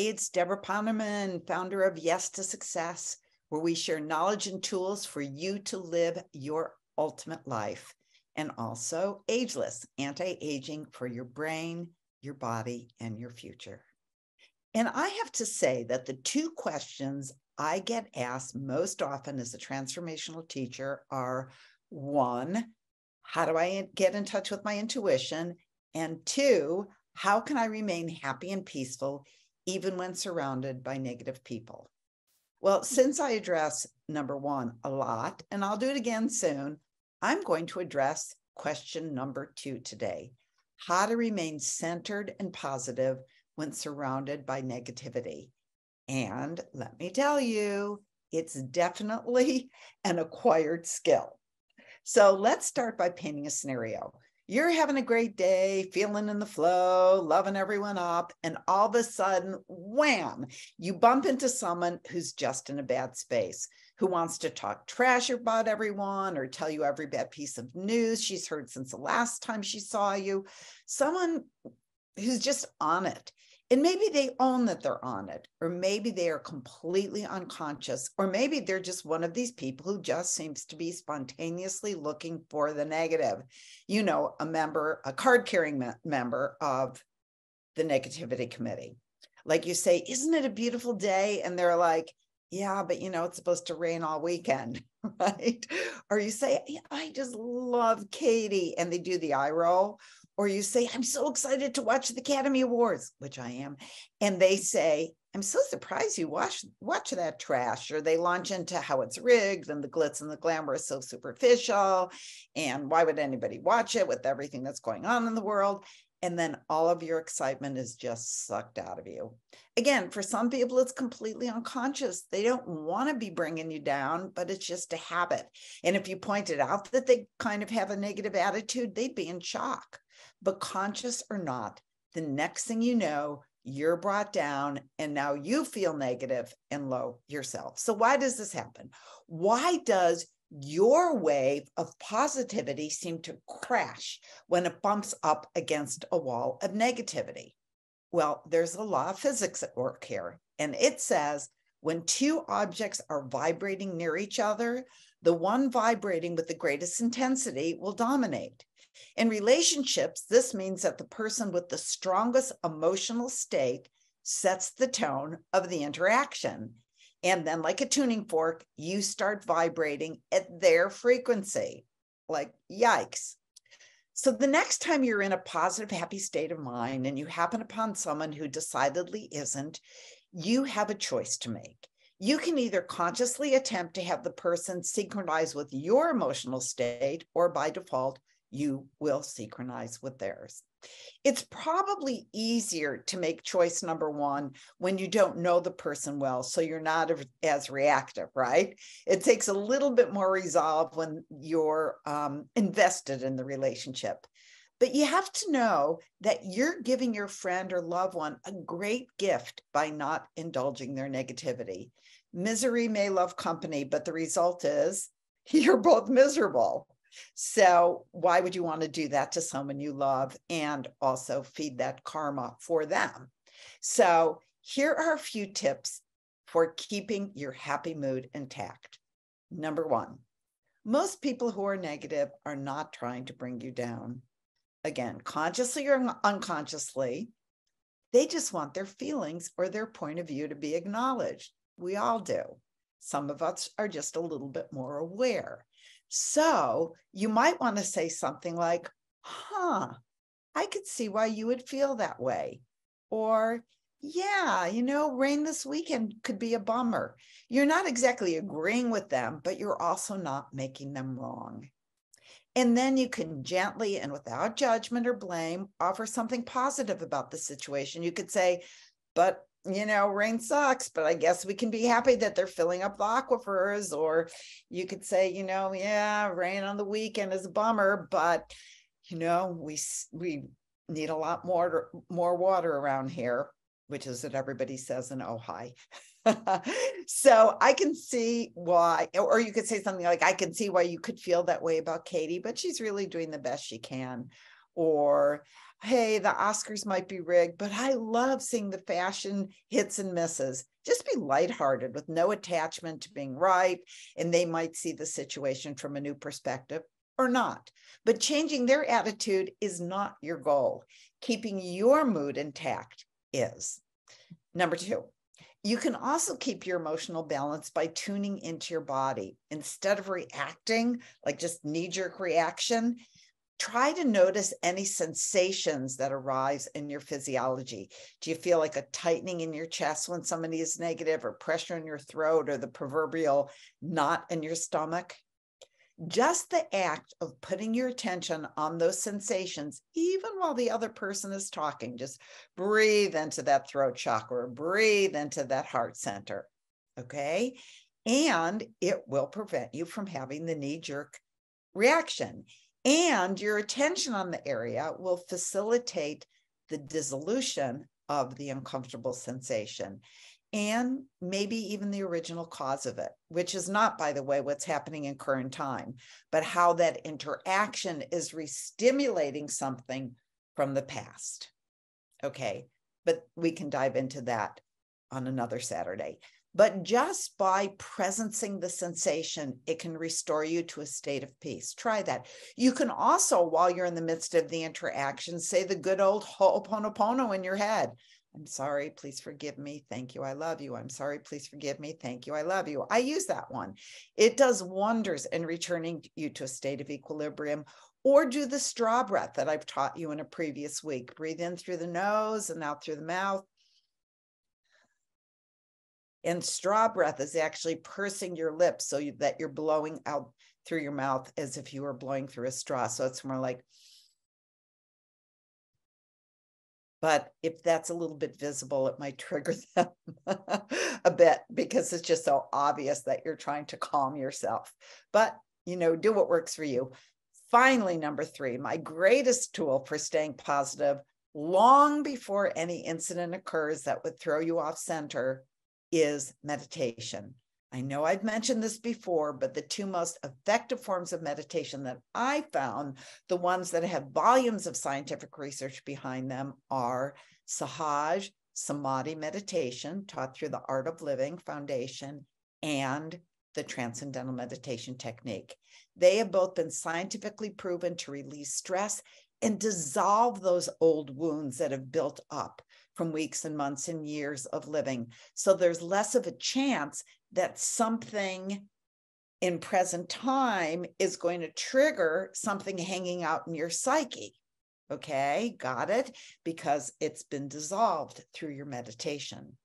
Hey, it's Deborah Poneman, founder of Yes to Success, where we share knowledge and tools for you to live your ultimate life, and also Ageless, anti-aging for your brain, your body, and your future. And I have to say that the two questions I get asked most often as a transformational teacher are, one, how do I get in touch with my intuition? And two, how can I remain happy and peaceful even when surrounded by negative people? Well, since I address number one a lot, and I'll do it again soon, I'm going to address question number two today: how to remain centered and positive when surrounded by negativity. And let me tell you, it's definitely an acquired skill. So let's start by painting a scenario. You're having a great day, feeling in the flow, loving everyone up, and all of a sudden, wham, you bump into someone who's just in a bad space, who wants to talk trash about everyone or tell you every bad piece of news she's heard since the last time she saw you. Someone who's just on it. And maybe they own that they're on it, or maybe they are completely unconscious, or maybe they're just one of these people who just seems to be spontaneously looking for the negative. You know, a card-carrying member of the negativity committee. Like you say, isn't it a beautiful day? And they're like, yeah, but it's supposed to rain all weekend, right? Or you say, I just love Katie, and they do the eye roll. Or you say, I'm so excited to watch the Academy Awards, which I am. And they say, I'm so surprised you watch that trash. Or they launch into how it's rigged and the glitz and the glamour is so superficial. And why would anybody watch it with everything that's going on in the world? And then all of your excitement is just sucked out of you. Again, for some people, it's completely unconscious. They don't want to be bringing you down, but it's just a habit. And if you pointed out that they kind of have a negative attitude, they'd be in shock. But conscious or not, the next thing you know, you're brought down and now you feel negative and low yourself. So why does this happen? Why does your wave of positivity seem to crash when it bumps up against a wall of negativity? Well, there's a law of physics at work here, and it says when two objects are vibrating near each other, the one vibrating with the greatest intensity will dominate. In relationships, this means that the person with the strongest emotional state sets the tone of the interaction. And then, like a tuning fork, you start vibrating at their frequency. Like, yikes. So the next time you're in a positive, happy state of mind and you happen upon someone who decidedly isn't, you have a choice to make. You can either consciously attempt to have the person synchronize with your emotional state, or by default, you will synchronize with theirs. It's probably easier to make choice number one when you don't know the person well, so you're not as reactive, right? It takes a little bit more resolve when you're invested in the relationship. But you have to know that you're giving your friend or loved one a great gift by not indulging their negativity. Misery may love company, but the result is you're both miserable. So why would you want to do that to someone you love and also feed that karma for them? So here are a few tips for keeping your happy mood intact. Number one, most people who are negative are not trying to bring you down. Again, consciously or unconsciously, they just want their feelings or their point of view to be acknowledged. We all do. Some of us are just a little bit more aware. So you might want to say something like, I could see why you would feel that way. Or, yeah, rain this weekend could be a bummer. You're not exactly agreeing with them, but you're also not making them wrong. And then you can gently and without judgment or blame offer something positive about the situation. You could say, but rain sucks, but I guess we can be happy that they're filling up the aquifers. Or you could say, yeah, rain on the weekend is a bummer, but we need a lot more water around here, which is what everybody says in Ojai. So I can see why, or you could say something like, I can see why you could feel that way about Katie, but she's really doing the best she can. Or hey, the Oscars might be rigged, but I love seeing the fashion hits and misses. Just be lighthearted with no attachment to being right. And they might see the situation from a new perspective or not. But changing their attitude is not your goal. Keeping your mood intact is. Number 2, you can also keep your emotional balance by tuning into your body. Instead of reacting like just knee-jerk reaction, try to notice any sensations that arise in your physiology. Do you feel like a tightening in your chest when somebody is negative, or pressure in your throat, or the proverbial knot in your stomach? Just the act of putting your attention on those sensations, even while the other person is talking, just breathe into that throat chakra, breathe into that heart center, okay? And it will prevent you from having the knee-jerk reaction. And your attention on the area will facilitate the dissolution of the uncomfortable sensation, and maybe even the original cause of it, which is not, by the way, what's happening in current time, but how that interaction is re-stimulating something from the past. Okay, but we can dive into that on another Saturday. But just by presencing the sensation, it can restore you to a state of peace. Try that. You can also, while you're in the midst of the interaction, say the good old Ho'oponopono in your head. I'm sorry, please forgive me. Thank you, I love you. I'm sorry, please forgive me. Thank you, I love you. I use that one. It does wonders in returning you to a state of equilibrium. Or do the straw breath that I've taught you in a previous week. Breathe in through the nose and out through the mouth. And straw breath is actually pursing your lips so that you're blowing out through your mouth as if you were blowing through a straw. So it's more like, but if that's a little bit visible, it might trigger them a bit, because it's just so obvious that you're trying to calm yourself. But, do what works for you. Finally, number 3, my greatest tool for staying positive long before any incident occurs that would throw you off center is meditation. I know I've mentioned this before, but the 2 most effective forms of meditation that I found, the ones that have volumes of scientific research behind them, are Sahaj Samadhi meditation, taught through the Art of Living Foundation, and the Transcendental Meditation Technique. They have both been scientifically proven to release stress and dissolve those old wounds that have built up from weeks and months and years of living. So there's less of a chance that something in present time is going to trigger something hanging out in your psyche. Okay, got it? Because it's been dissolved through your meditation.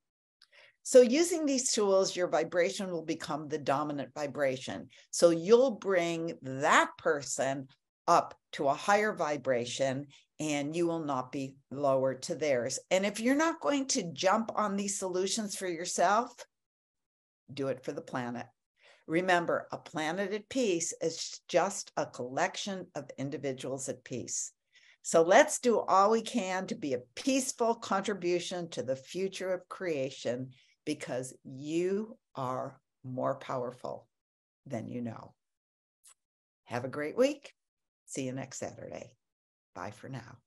So using these tools, your vibration will become the dominant vibration. So you'll bring that person up to a higher vibration, and you will not be lower to theirs. And if you're not going to jump on these solutions for yourself, do it for the planet. Remember, a planet at peace is just a collection of individuals at peace. So let's do all we can to be a peaceful contribution to the future of creation, because you are more powerful than you know. Have a great week. See you next Saturday. Bye for now.